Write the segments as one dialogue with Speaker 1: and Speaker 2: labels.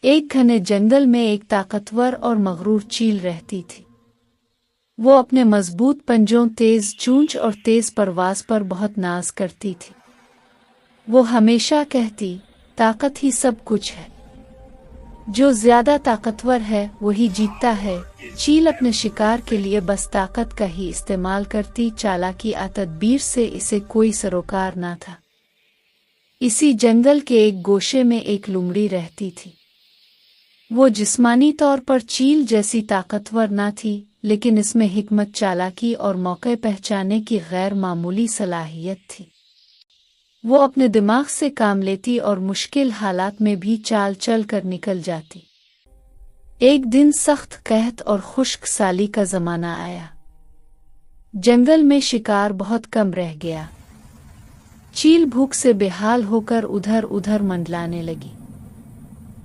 Speaker 1: एक घने जंगल में एक ताकतवर और मगरूर चील रहती थी। वो अपने मजबूत पंजों, तेज चूंच और तेज परवाज पर बहुत नाज करती थी। वो हमेशा कहती, ताकत ही सब कुछ है, जो ज्यादा ताकतवर है वही जीतता है। चील अपने शिकार के लिए बस ताकत का ही इस्तेमाल करती, चालाकी या तदबीर से इसे कोई सरोकार ना था। इसी जंगल के एक गोशे में एक लोमड़ी रहती थी। वो जिस्मानी तौर पर चील जैसी ताकतवर ना थी, लेकिन इसमें हिकमत, चालाकी और मौके पहचानने की गैर मामूली सलाहियत थी। वो अपने दिमाग से काम लेती और मुश्किल हालात में भी चाल चल कर निकल जाती। एक दिन सख्त कहत और खुश्क साली का जमाना आया। जंगल में शिकार बहुत कम रह गया। चील भूख से बेहाल होकर उधर उधर मंडलाने लगी।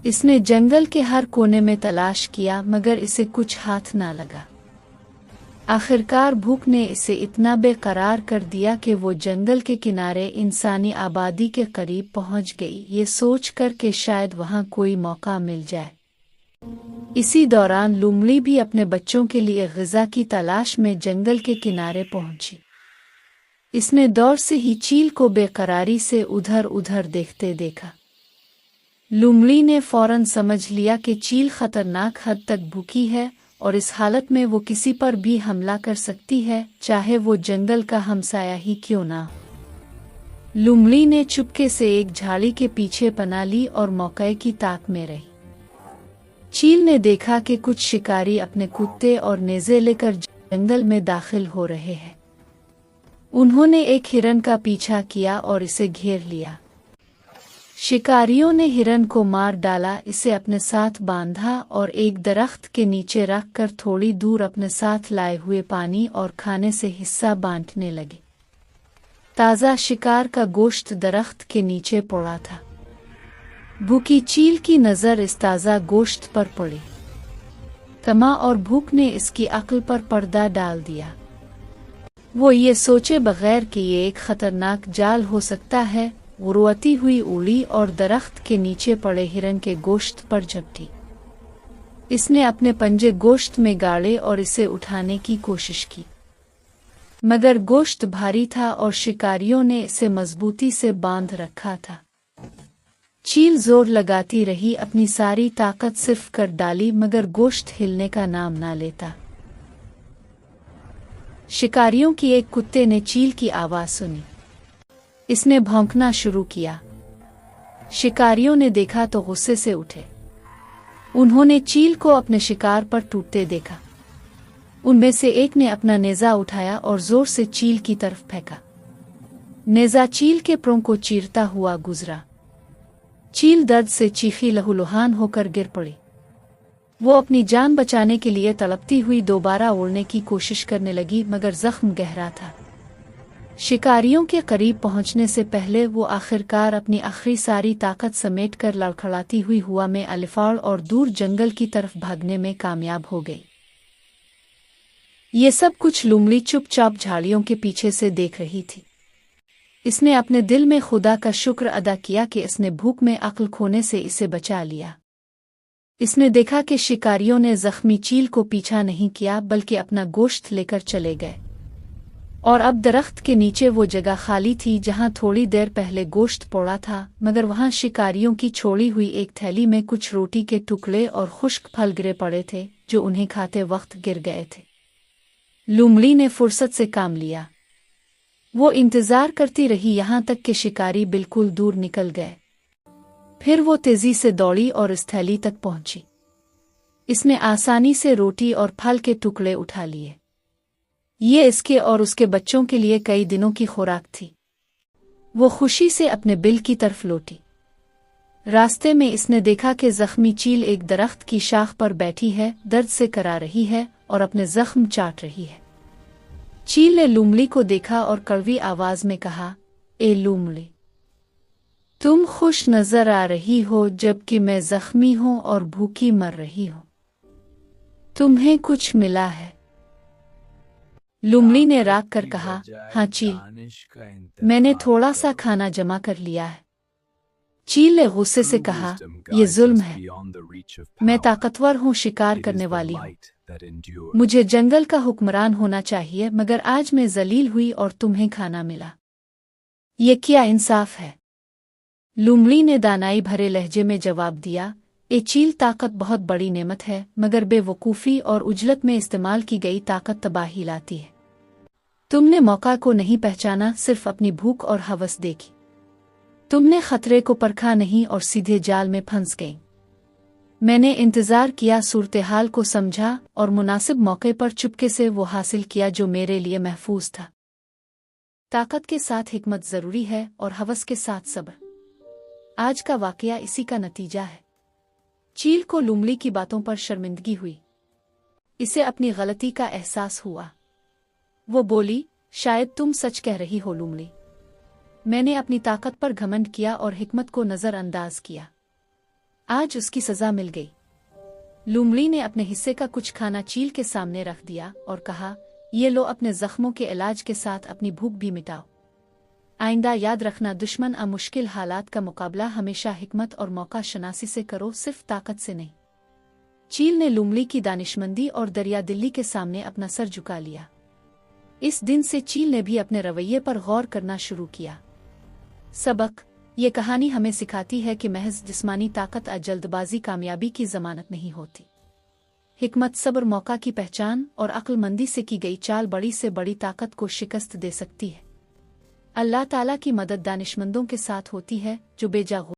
Speaker 1: इसने जंगल के हर कोने में तलाश किया, मगर इसे कुछ हाथ ना लगा। आखिरकार भूख ने इसे इतना बेकरार कर दिया कि वो जंगल के किनारे इंसानी आबादी के करीब पहुंच गई, ये सोच कर कि शायद वहां कोई मौका मिल जाए। इसी दौरान लोमड़ी भी अपने बच्चों के लिए ग़िज़ा की तलाश में जंगल के किनारे पहुंची। इसने दौर से ही चील को बेकरारी से उधर उधर देखते देखा। लोमड़ी ने फौरन समझ लिया कि चील खतरनाक हद तक भूखी है और इस हालत में वो किसी पर भी हमला कर सकती है, चाहे वो जंगल का हमसाया ही क्यों ना हो। लोमड़ी ने चुपके से एक झाड़ी के पीछे पनाह ली और मौके की ताक में रही। चील ने देखा कि कुछ शिकारी अपने कुत्ते और नेज़े लेकर जंगल में दाखिल हो रहे हैं। उन्होंने एक हिरन का पीछा किया और इसे घेर लिया। शिकारियों ने हिरन को मार डाला, इसे अपने साथ बांधा और एक दरख्त के नीचे रखकर थोड़ी दूर अपने साथ लाए हुए पानी और खाने से हिस्सा बांटने लगे। ताज़ा शिकार का गोश्त दरख्त के नीचे पड़ा था। भूखी चील की नज़र इस ताज़ा गोश्त पर पड़ी। तमा और भूख ने इसकी अक्ल पर पर्दा डाल दिया। वो ये सोचे बगैर कि ये एक खतरनाक जाल हो सकता है, वो रोती हुई उड़ी और दरख्त के नीचे पड़े हिरन के गोश्त पर झपटी। इसने अपने पंजे गोश्त में गाड़े और इसे उठाने की कोशिश की, मगर गोश्त भारी था और शिकारियों ने इसे मजबूती से बांध रखा था। चील जोर लगाती रही, अपनी सारी ताकत सिर्फ कर डाली, मगर गोश्त हिलने का नाम ना लेता। शिकारियों की एक कुत्ते ने चील की आवाज सुनी। इसने भौंकना शुरू किया। शिकारियों ने देखा तो गुस्से से उठे। उन्होंने चील को अपने शिकार पर टूटते देखा। उनमें से एक ने अपना नेज़ा उठाया और जोर से चील की तरफ फेंका। नेज़ा चील के प्रों को चीरता हुआ गुजरा। चील दर्द से चीखी लहूलुहान होकर गिर पड़ी। वो अपनी जान बचाने के लिए तड़पती हुई दोबारा उड़ने की कोशिश करने लगी, मगर जख्म गहरा था। शिकारियों के करीब पहुंचने से पहले वो आखिरकार अपनी आखिरी सारी ताकत समेटकर लड़खड़ाती हुई हवा में अलिफाड़ और दूर जंगल की तरफ भागने में कामयाब हो गई। ये सब कुछ लोमड़ी चुपचाप झाड़ियों के पीछे से देख रही थी। इसने अपने दिल में खुदा का शुक्र अदा किया कि इसने भूख में अक्ल खोने से इसे बचा लिया। इसने देखा कि शिकारियों ने जख्मी चील को पीछा नहीं किया, बल्कि अपना गोश्त लेकर चले गए, और अब दरख्त के नीचे वो जगह खाली थी जहां थोड़ी देर पहले गोश्त पड़ा था, मगर वहां शिकारियों की छोड़ी हुई एक थैली में कुछ रोटी के टुकड़े और खुश्क फल गिरे पड़े थे, जो उन्हें खाते वक्त गिर गए थे। लोमड़ी ने फुर्सत से काम लिया। वो इंतजार करती रही यहां तक कि शिकारी बिल्कुल दूर निकल गए। फिर वो तेजी से दौड़ी और इस थैली तक पहुंची। इसने आसानी से रोटी और फल के टुकड़े उठा लिए। ये इसके और उसके बच्चों के लिए कई दिनों की खुराक थी। वो खुशी से अपने बिल की तरफ लौटी। रास्ते में इसने देखा कि जख्मी चील एक दरख्त की शाख पर बैठी है, दर्द से करा रही है और अपने जख्म चाट रही है। चील ने लोमड़ी को देखा और कड़वी आवाज में कहा, ए लोमड़ी, तुम खुश नजर आ रही हो, जबकि मैं जख्मी हूं और भूखी मर रही हूं। तुम्हें कुछ मिला है? लोमड़ी ने राग कर कहा, हाँ चील, मैंने थोड़ा सा खाना जमा कर लिया है। चील ने गुस्से से कहा, ये जुल्म है। मैं ताकतवर हूँ, शिकार करने वाली हूँ। मुझे जंगल का हुक्मरान होना चाहिए, मगर आज मैं जलील हुई और तुम्हें खाना मिला। ये क्या इंसाफ है? लोमड़ी ने दानाई भरे लहजे में जवाब दिया, ए चील, ताकत बहुत बड़ी नेमत है, मगर बेवकूफ़ी और उजलत में इस्तेमाल की गई ताकत तबाही लाती है। तुमने मौका को नहीं पहचाना, सिर्फ अपनी भूख और हवस देखी। तुमने खतरे को परखा नहीं और सीधे जाल में फंस गई। मैंने इंतज़ार किया, सूरत-ए-हाल को समझा और मुनासिब मौके पर चुपके से वो हासिल किया जो मेरे लिए महफूज था। ताकत के साथ हिकमत ज़रूरी है और हवस के साथ सब्र। आज का वाकया इसी का नतीजा है। चील को लोमड़ी की बातों पर शर्मिंदगी हुई। इसे अपनी गलती का एहसास हुआ। वो बोली, शायद तुम सच कह रही हो लोमड़ी। मैंने अपनी ताकत पर घमंड किया और हिकमत को नज़रअंदाज किया। आज उसकी सज़ा मिल गई। लोमड़ी ने अपने हिस्से का कुछ खाना चील के सामने रख दिया और कहा, ये लो, अपने जख्मों के इलाज के साथ अपनी भूख भी मिटाओ। आइंदा याद रखना, दुश्मन आ मुश्किल हालात का मुकाबला हमेशा हिकमत और मौका शनासी से करो, सिर्फ ताकत से नहीं। चील ने लोमड़ी की दानिशमंदी और दरिया दिली के सामने अपना सर झुका लिया। इस दिन से चील ने भी अपने रवैये पर गौर करना शुरू किया। सबक: ये कहानी हमें सिखाती है कि महज जिस्मानी ताकत और जल्दबाजी कामयाबी की जमानत नहीं होती। हिकमत, सब्र, मौका की पहचान और अक्लमंदी से की गई चाल बड़ी से बड़ी ताकत को शिकस्त दे सकती है। अल्लाह ताला की मदद दानिशमंदों के साथ होती है जो बेजा